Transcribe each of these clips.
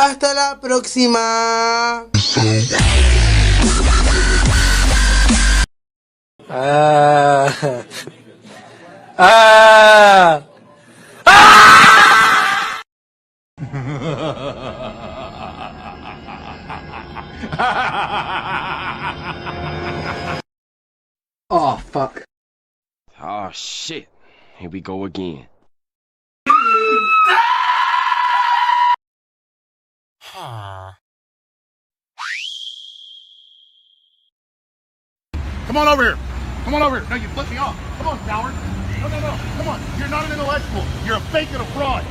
Hasta la próxima. Oh, fuck. Oh, shit. Here we go again. Come on over here. Come on over here. No, you flipped me off. Come on, coward. No, no, no. Come on. You're not an intellectual. You're a fake and a fraud.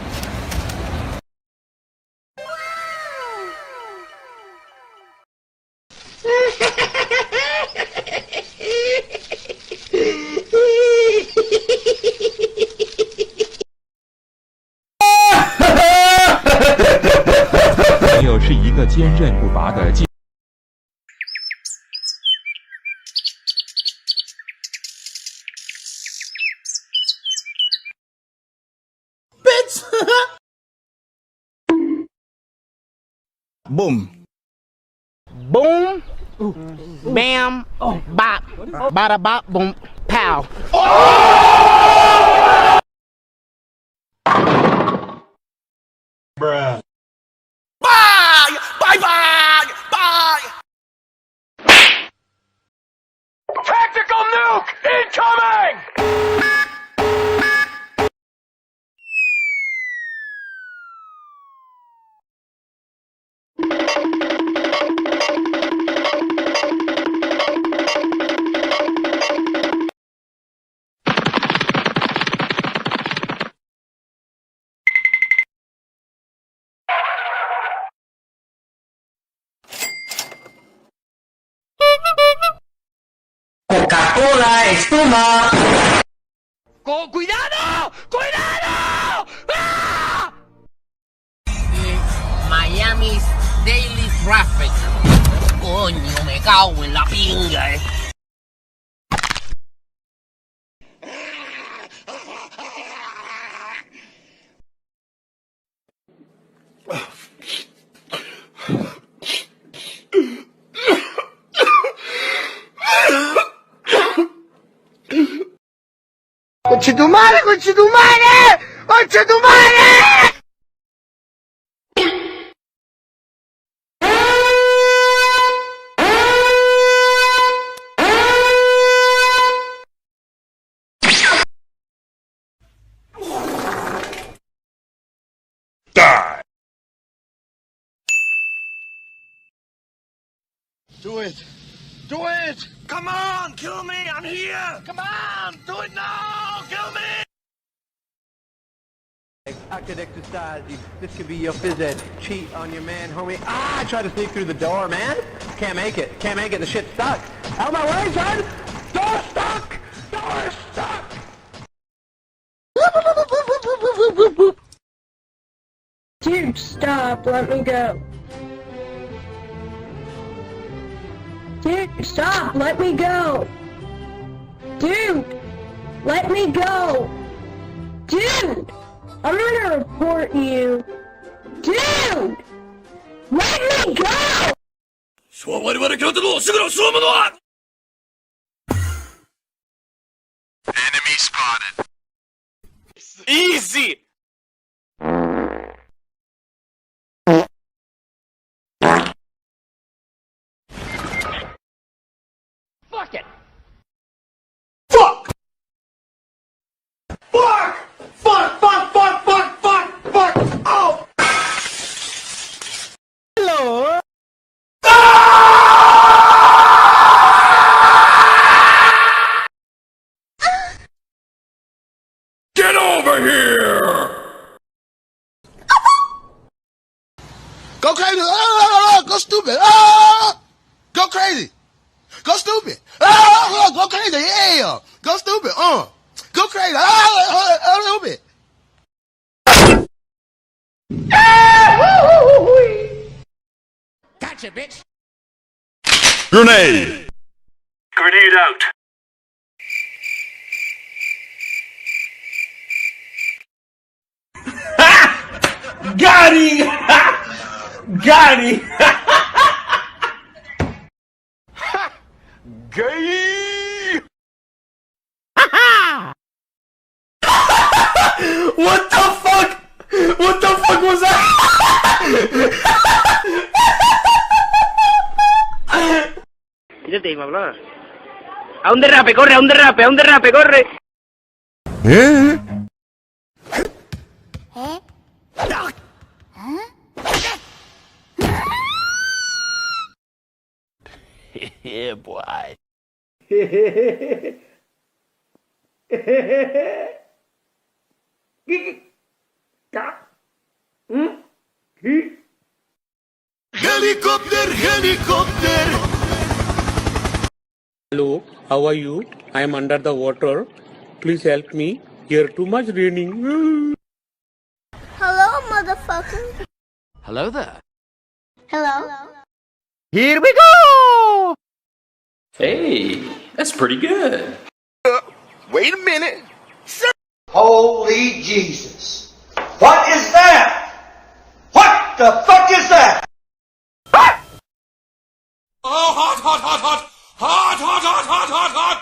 Boom. Boom, bam, bop, bada bop, boom, pow. Bruh. Bye! Bye bye! Bye! Tactical nuke incoming! Coca-Cola, espuma. ¡Cuidado! ¡Cuidado! ¡Ah! Miami's Daily Traffic. Coño, me cago en la pinga, ¡Conchetumare, conchetumare! ¡Conchetumare! Die. Do it. Do it! Come on! Kill me! I'm here! Come on! Do it now! Kill me! I could exercise you. This could be your phys ed. Cheat on your man, homie. Ah, I tried to sneak through the door, man. Can't make it. Can't make it. The shit's stuck. Out of my way, son! Door stuck! Door stuck! Dude, stop. Let me go. Dude, stop! Let me go! Dude! Let me go! Dude! I'm gonna report you! Dude! Let me go! Enemy spotted. Easy! Fuck it! Fuck! Fuck! Fuck! Fuck! Fuck! Fuck! Fuck! Fuck! Oh! Hello! Get over here! Go crazy. Ah, go stupid. Ah, go crazy. Go stupid. Ah, go crazy. Yeah. Go stupid. Go crazy. Ah, stupid. Gotcha, bitch! Grenade! Grenade out! Got him! Got him! Gay! What the fuck? What the fuck was that? Quítate, Pablo. A un derrape, corre, a un derrape, corre. Yeah, boy. Helicopter, helicopter. Hello, how are you? I am under the water. Please help me. Here too much raining. Hello, motherfucker. Hello there. Hello. Here we go! Hey, that's pretty good. Wait a minute. Holy Jesus. What is that? What the fuck is that? Oh, hot, hot, hot, hot. Hot, hot, hot, hot, hot, hot.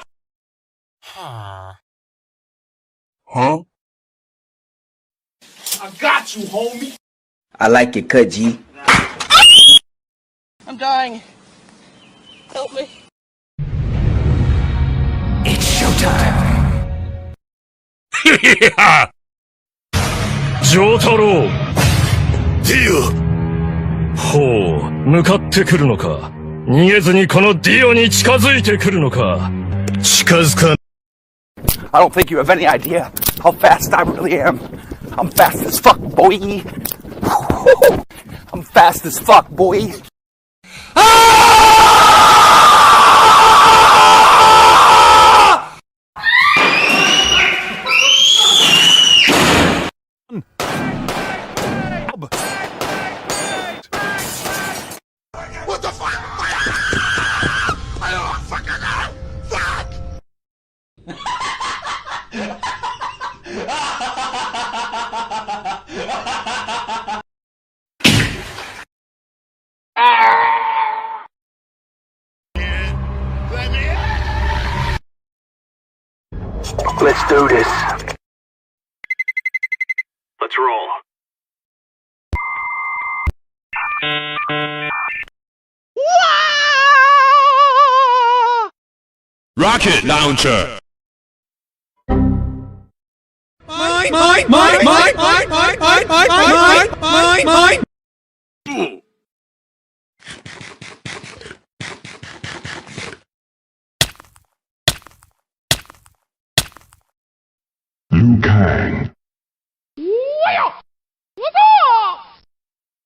Huh? I got you, homie. I like it, cut G. I'm dying. Help me. It's showtime. ジョータロウ。ディオ。ほう、向かってくるのか。逃げずにこのディオに近づいてくるのか。近づか。I don't think you have any idea how fast I really am. I'm fast as fuck, boy. I'm fast as fuck, boy. What the fuck? Oh, fuck. Fuck. Let's do this. Let's roll. Rocket launcher. Mine. Liu Kang.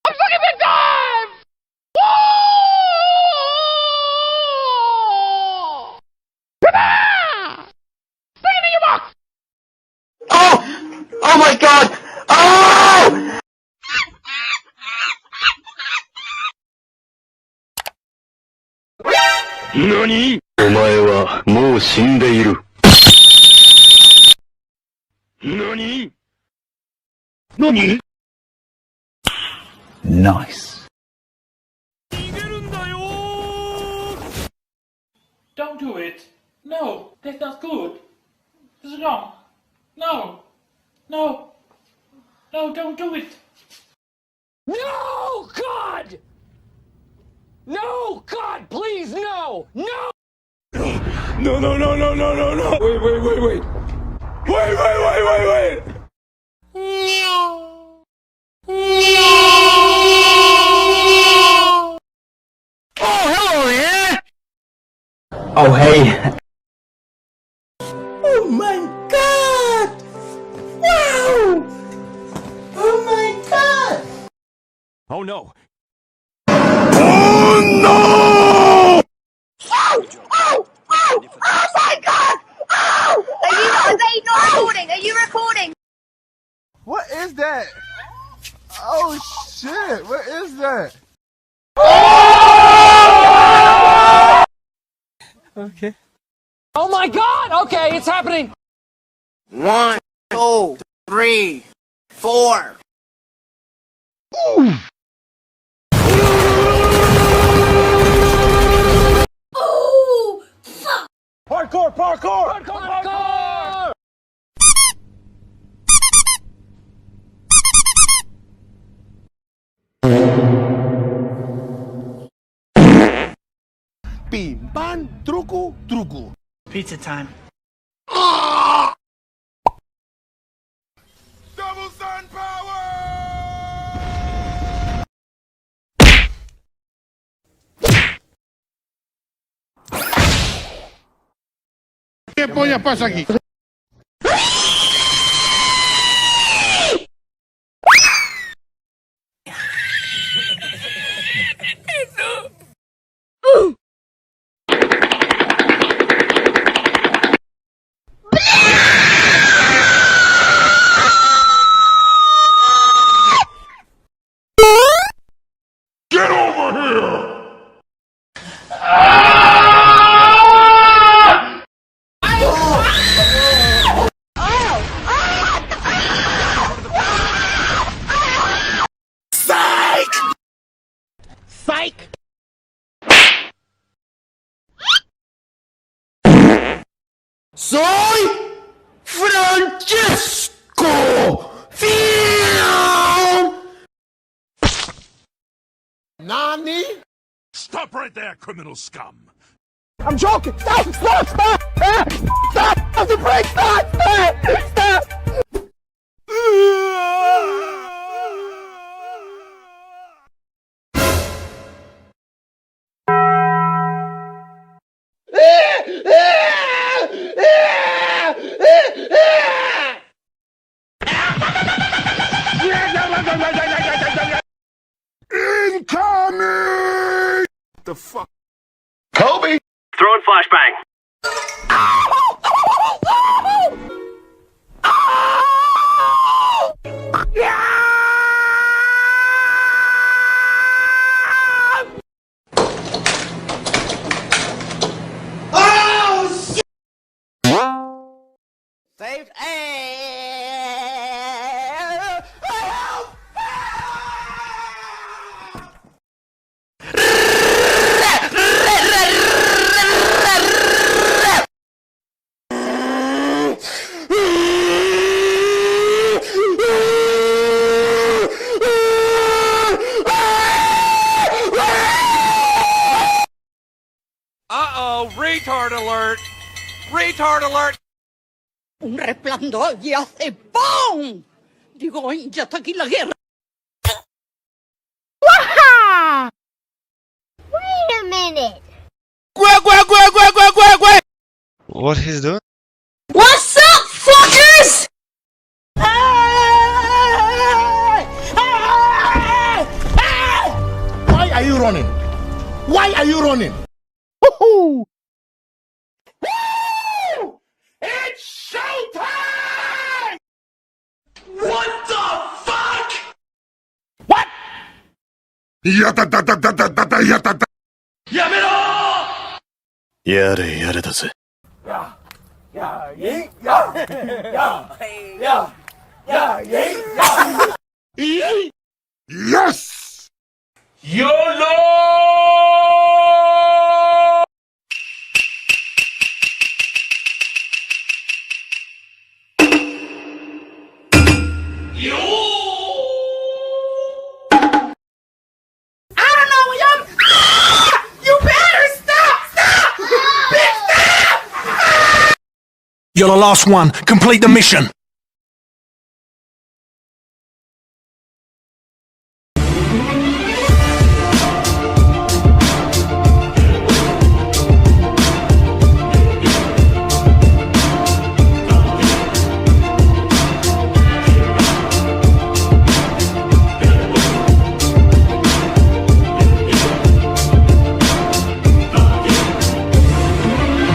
I'm fucking big time! Stick it in your box! Oh my god! Oh! NANI?! お前はもう死んでいる。NANI?! NANI?! Nice. Don't do it. No, that's not good. This is wrong. No. No. No, don't do it. No, God! No, God, please, no! No! No, no, no, no, no, no, no! Wait. Wait. Oh, hello there! Oh, hey. Oh my god! Wow! Oh my god! Oh no! Oh no! Oh my god! Oh! Are they not recording? Are you recording? What is that? Oh shit! What is that? Okay. Oh my god! Okay, it's happening! 1, 2, 3, 4. Parkour! Parkour! Parkour! Pim, pam, truco, truco. Pizza time. Double sun power! ¿Qué polla pasa aquí? Soy Francesco Film! Nani? Stop right there, criminal scum! I'm joking! Stop! Stop! Stop! Stop! Stop the brake! Stop! Stop! Stop! Incoming! The fuck? Kobe! Throwing flashbang. Saved. Uh-oh, retard alert! Retard alert! Un resplandor y hace ¡pum! Digo, ya está aquí la guerra. Wait a minute. What he's doing? What's up, fuckers? Why are you running? Why are you running? It's showtime! What the fuck? What? Yamero! やれやれだぜ。Yes! YOLO! You're the last one. Complete the mission.